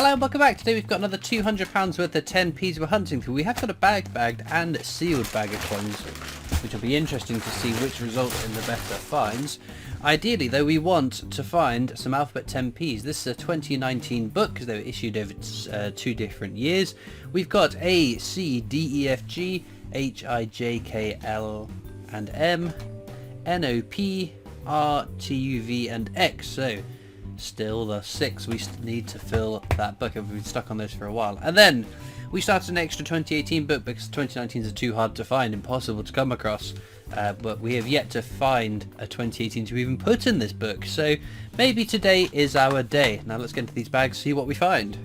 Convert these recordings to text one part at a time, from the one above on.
Hello and welcome back. Today we've got another £200 worth of 10p's we're hunting through. We have got a bagged and sealed bag of coins, which will be interesting to see which results in the better finds. Ideally though, we want to find some alphabet 10p's. This is a 2019 book because they were issued over 2 different years. We've got A, C, D, E, F, G, H, I, J, K, L and M, N, O, P, R, T, U, V and X. So still the 6 we need to fill that book. We've been stuck on those for a while. And then we started an extra 2018 book because 2019s are too hard to find, impossible to come across. But we have yet to find a 2018 to even put in this book. So maybe today is our day. Now let's get into these bags, see what we find.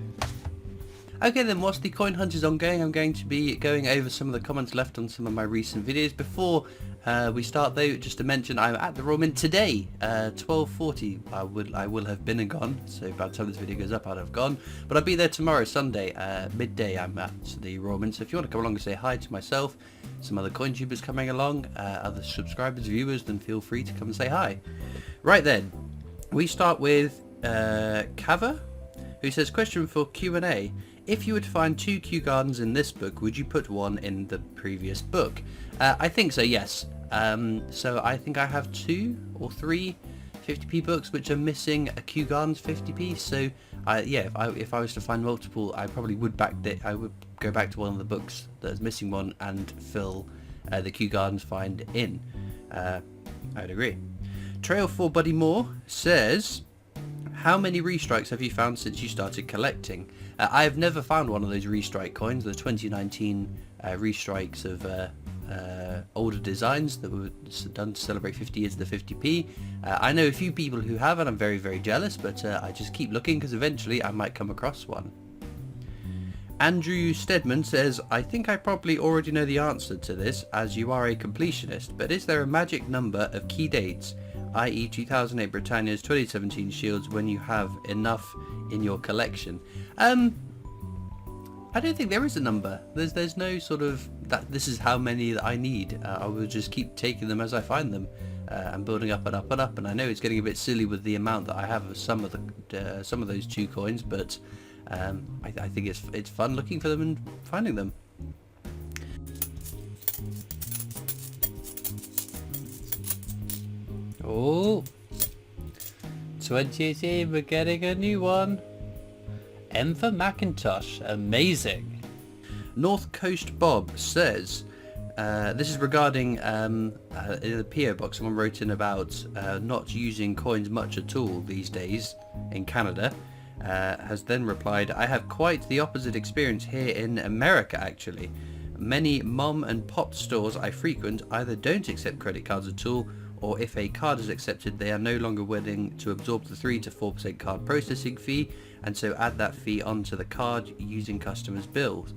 Okay then, whilst the coin hunt is ongoing, I'm going to be going over some of the comments left on some of my recent videos. Before we start though, just to mention I'm at the Royal Mint today, 12:40. I will have been and gone, so by the time this video goes up I'll have gone. But I'll be there tomorrow, Sunday, midday. I'm at the Royal Mint, so if you want to come along and say hi to myself, some other coin tubers coming along, other subscribers, viewers, then feel free to come and say hi. Right then, we start with Kava, who says, question for Q&A. If you were to find 2 Kew Gardens in this book, would you put one in the previous book? I think so, yes. So I think I have 2 or 3 50p books which are missing a Kew Gardens 50p. So yeah, if I was to find multiple, I probably would I would go back to one of the books that is missing one and fill the Kew Gardens find in. I would agree. Trail 4 Buddy Moore says, how many restrikes have you found since you started collecting? I have never found one of those restrike coins, the 2019 restrikes of older designs that were done to celebrate 50 years of the 50p. I know a few people who have, and I'm very, very jealous, but I just keep looking because eventually I might come across one. Andrew Stedman says, I think I probably already know the answer to this as you are a completionist, but is there a magic number of key dates, i.e. 2008 Britannia's 2017 shields, when you have enough in your collection? I don't think there is a number. There's no sort of that this is how many that I need. I will just keep taking them as I find them and building up and up and up. And I know it's getting a bit silly with the amount that I have of some of those 2 coins, but I think it's fun looking for them and finding them. Oh, 2018, we're getting a new one. M for Macintosh, amazing. North Coast Bob says, this is regarding in the PO box, someone wrote in about not using coins much at all these days in Canada, has then replied, I have quite the opposite experience here in America actually. Many mom and pop stores I frequent either don't accept credit cards at all, or if a card is accepted they are no longer willing to absorb the 3 to 4% card processing fee, and so add that fee onto the card using customers' bills,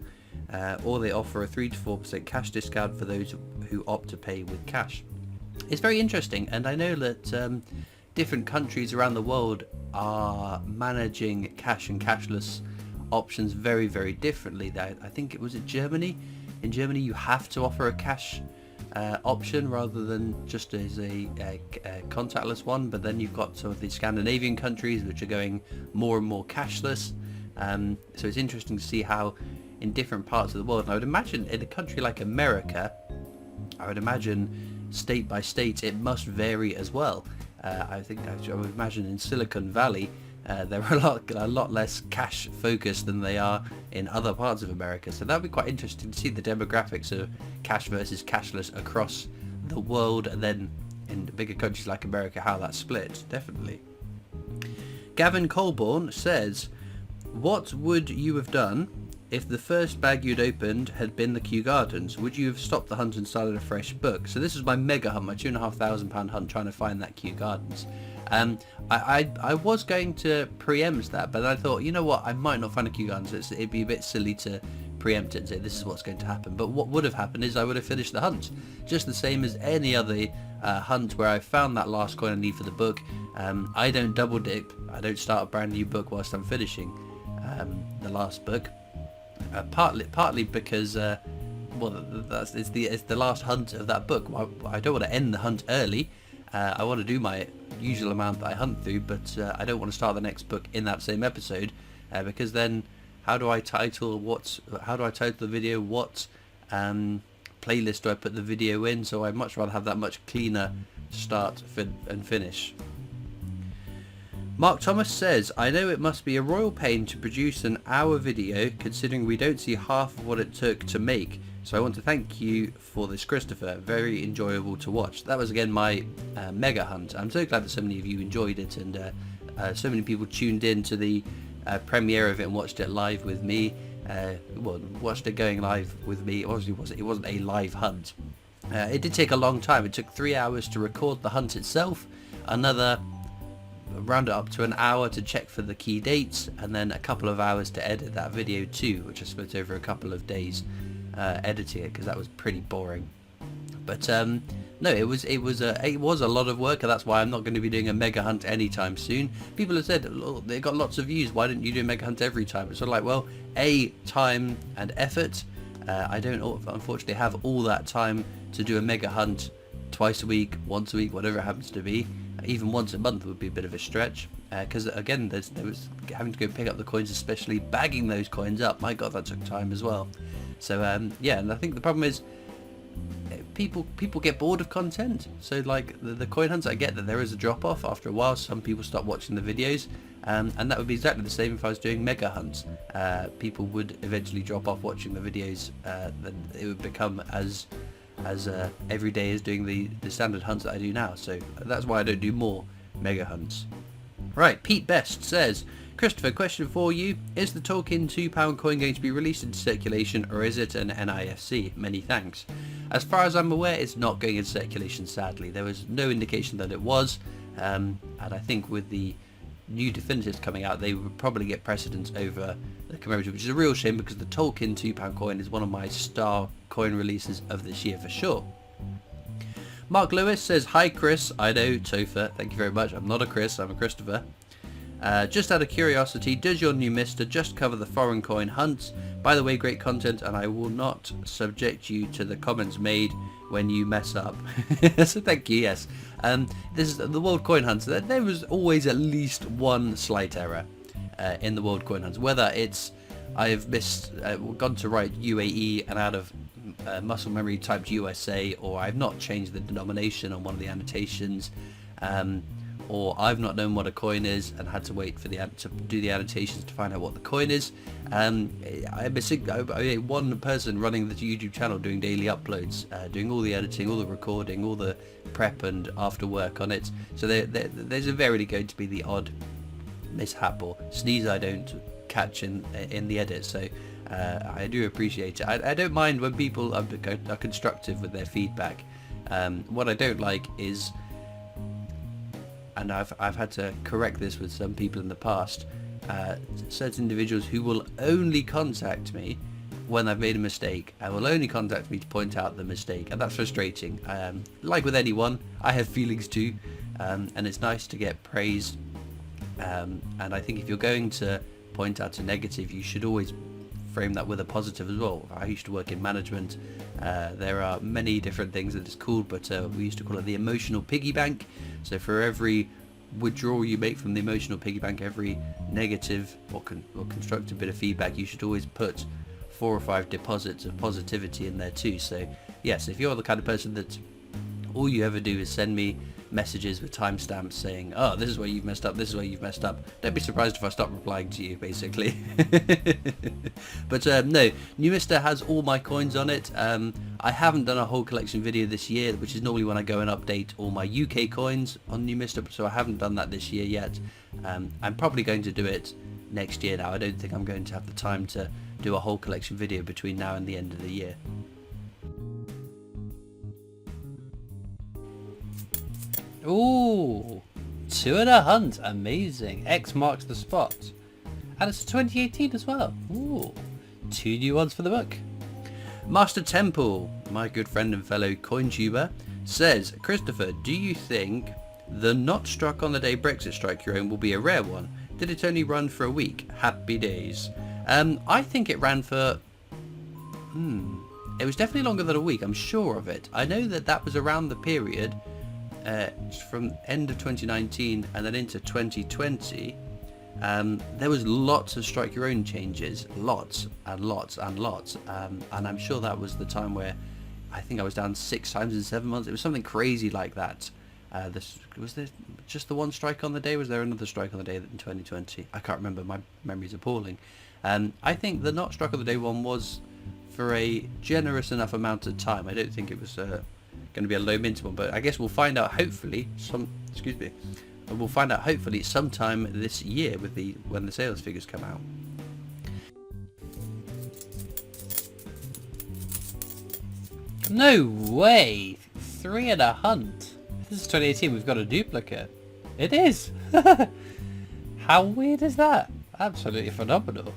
or they offer a 3 to 4% cash discount for those who opt to pay with cash. It's very interesting, and I know that different countries around the world are managing cash and cashless options very, very differently. I think it was Germany. In Germany you have to offer a cash option rather than just as a contactless one, but then you've got some of the Scandinavian countries which are going more and more cashless. So it's interesting to see how in different parts of the world, and I would imagine in a country like America, I would imagine state by state it must vary as well. I would imagine in Silicon Valley they're a lot less cash focused than they are in other parts of America, so that would be quite interesting to see the demographics of cash versus cashless across the world, and then in bigger countries like America how that's split. Definitely. Gavin Colborne says, what would you have done if the first bag you'd opened had been the Kew Gardens? Would you have stopped the hunt and started a fresh book? So this is my mega hunt, my £2,500 hunt, trying to find that Kew Gardens. I was going to preempt that, but I thought, you know what, I might not find a Kew Gardens. It'd be a bit silly to preempt it and say this is what's going to happen. But what would have happened is I would have finished the hunt, just the same as any other hunt where I found that last coin I need for the book. I don't double dip. I don't start a brand new book whilst I'm finishing the last book. Partly because it's the last hunt of that book. I don't want to end the hunt early. I want to do my usual amount that I hunt through, but I don't want to start the next book in that same episode. because then how do I title the video? What playlist do I put the video in? So I'd much rather have that much cleaner start and finish. Mark Thomas says, I know it must be a royal pain to produce an hour video considering we don't see half of what it took to make. So I want to thank you for this, Christopher. Very enjoyable to watch. That was again my mega hunt. I'm so glad that so many of you enjoyed it, and so many people tuned in to the premiere of it and watched it live with me. Watched it going live with me. Obviously it wasn't a live hunt. It did take a long time. It took 3 hours to record the hunt itself, another round it up to an hour to check for the key dates, and then a couple of hours to edit that video too, which I spent over a couple of days editing it because that was pretty boring. But no, it was a lot of work, and that's why I'm not going to be doing a mega hunt anytime soon. People have said, oh, they got lots of views, why don't you do a mega hunt every time? It's sort of like, well, time and effort. I don't unfortunately have all that time to do a mega hunt twice a week, once a week, whatever it happens to be. Even once a month would be a bit of a stretch, because again there was having to go pick up the coins, especially bagging those coins up. My god, that took time as well. So yeah, and I think the problem is people get bored of content. So like the coin hunts, I get that there is a drop off after a while. Some people stop watching the videos, and that would be exactly the same if I was doing mega hunts. People would eventually drop off watching the videos. Then it would become as every day as doing the standard hunts that I do now. So that's why I don't do more mega hunts. Right, Pete Best says, Christopher, question for you. Is the Tolkien £2 coin going to be released into circulation, or is it an NIFC? Many thanks. As far as I'm aware, it's not going into circulation, sadly. There was no indication that it was, and I think with the new definitives coming out, they would probably get precedence over the commemorative, which is a real shame because the Tolkien £2 coin is one of my star coin releases of this year for sure. Mark Lewis says, hi Chris. I know, Topher, thank you very much. I'm not a Chris, I'm a Christopher. Just out of curiosity, does your new Mister just cover the foreign coin hunts? By the way, great content, and I will not subject you to the comments made when you mess up. So thank you, yes. This is the World Coin Hunts. There was always at least one slight error in the World Coin Hunts. Whether it's I have gone to write UAE and out of muscle memory typed USA, or I've not changed the denomination on one of the annotations, or I've not known what a coin is and had to wait for to do the annotations to find out what the coin is. I'm one person running the YouTube channel, doing daily uploads, doing all the editing, all the recording, all the prep and after work on it. So there's invariably going to be the odd mishap or sneeze I don't catch in the edit. So I do appreciate it. I don't mind when people are constructive with their feedback. What I don't like is, and I've had to correct this with some people in the past, certain individuals who will only contact me when I've made a mistake and will only contact me to point out the mistake, and that's frustrating. Like with anyone, I have feelings too, and it's nice to get praise, and I think if you're going to point out a negative, you should always frame that with a positive as well. I used to work in management. There are many different things that it's called, but we used to call it the emotional piggy bank. So for every withdrawal you make from the emotional piggy bank, every negative or constructive bit of feedback, you should always put 4 or 5 deposits of positivity in there too. So yes, if you're the kind of person that all you ever do is send me messages with timestamps saying, oh, this is where you've messed up, this is where you've messed up, don't be surprised if I stop replying to you, basically. But no, New Mister has all my coins on it. I haven't done a whole collection video this year, which is normally when I go and update all my UK coins on New Mister, so I haven't done that this year yet. I'm probably going to do it next year now. I don't think I'm going to have the time to do a whole collection video between now and the end of the year. Ooh, 2 and a hunt, amazing. X marks the spot. And it's 2018 as well. Ooh, 2 new ones for the book. Master Temple, my good friend and fellow CoinTuber, says, Christopher, do you think the not struck on the day Brexit strike your own will be a rare one? Did it only run for a week? Happy days. I think it ran for... It was definitely longer than a week, I'm sure of it. I know that was around the period from end of 2019 and then into 2020, there was lots of strike your own changes, lots and lots and lots, and I'm sure that was the time where I think I was down 6 times in 7 months. It was something crazy like that. Was there just the one strike on the day? Was there another strike on the day in 2020? I can't remember. My memory's appalling. I think the not strike on the day one was for a generous enough amount of time. I don't think it was going to be a low mint one, but I guess we'll find out hopefully we'll find out hopefully sometime this year with when the sales figures come out. No way! 3 and a hunt. This is 2018. We've got a duplicate. It is. How weird is that? Absolutely phenomenal.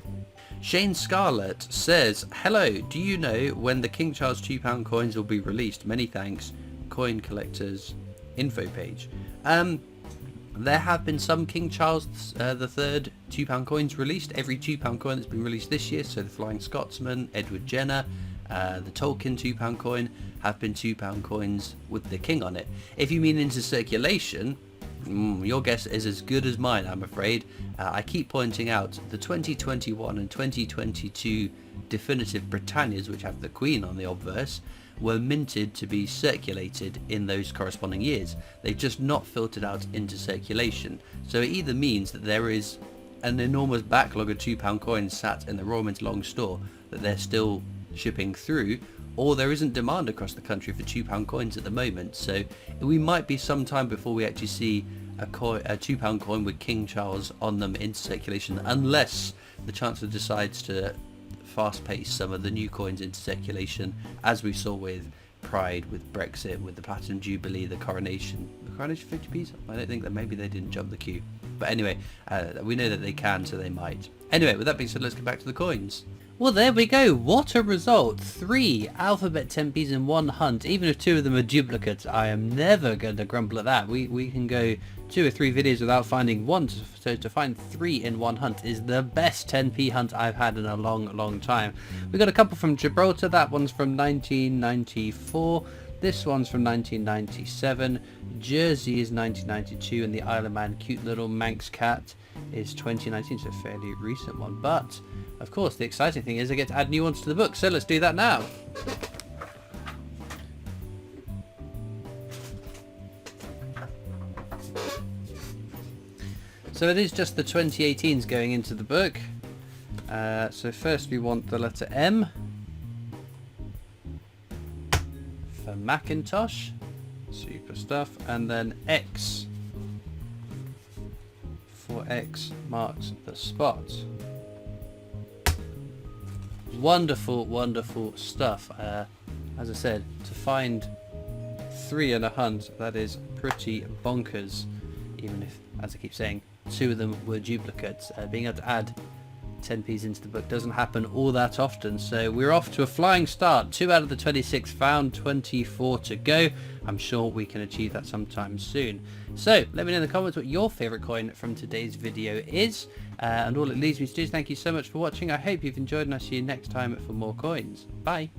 Shane Scarlett says, hello, do you know when the King Charles £2 coins will be released? Many thanks. Coin collectors info page. There have been some King Charles III £2 coins released. Every £2 coin that's been released this year, so the Flying Scotsman, Edward Jenner, the Tolkien £2 coin, have been £2 coins with the king on it. If you mean into circulation, your guess is as good as mine, I'm afraid. I keep pointing out the 2021 and 2022 definitive Britannias, which have the Queen on the obverse, were minted to be circulated in those corresponding years. They've just not filtered out into circulation. So it either means that there is an enormous backlog of £2 coins sat in the Royal Mint long store that they're still shipping through, or there isn't demand across the country for £2 coins at the moment. So we might be some time before we actually see a £2 coin with King Charles on them in circulation, unless the Chancellor decides to fast pace some of the new coins into circulation, as we saw with Pride, with Brexit, with the Platinum Jubilee, the Coronation 50p. I don't think that maybe they didn't jump the queue, but anyway, we know that they can, so they might. Anyway, with that being said, let's get back to the coins. Well, there we go. What a result. 3 alphabet 10p's in 1 hunt. Even if 2 of them are duplicates, I am never going to grumble at that. We can go 2 or 3 videos without finding one. So to find 3 in 1 hunt is the best 10p hunt I've had in a long time. We got a couple from Gibraltar. That one's from 1994. This one's from 1997. Jersey is 1992. And the Isle of Man cute little Manx cat is 2019. So a fairly recent one. But of course, the exciting thing is I get to add new ones to the book, so let's do that now. So it is just the 2018s going into the book. So first we want the letter M for Macintosh, super stuff, and then X for X marks the spot. Wonderful stuff. As I said, to find 3 in a hunt, that is pretty bonkers, even if, as I keep saying, 2 of them were duplicates. Being able to add 10p's into the book doesn't happen all that often, so we're off to a flying start. 2 out of the 26 found, 24 to go. I'm sure we can achieve that sometime soon. So let me know in the comments what your favourite coin from today's video is, and all it leaves me to do is thank you so much for watching. I hope you've enjoyed, and I'll see you next time for more coins. Bye.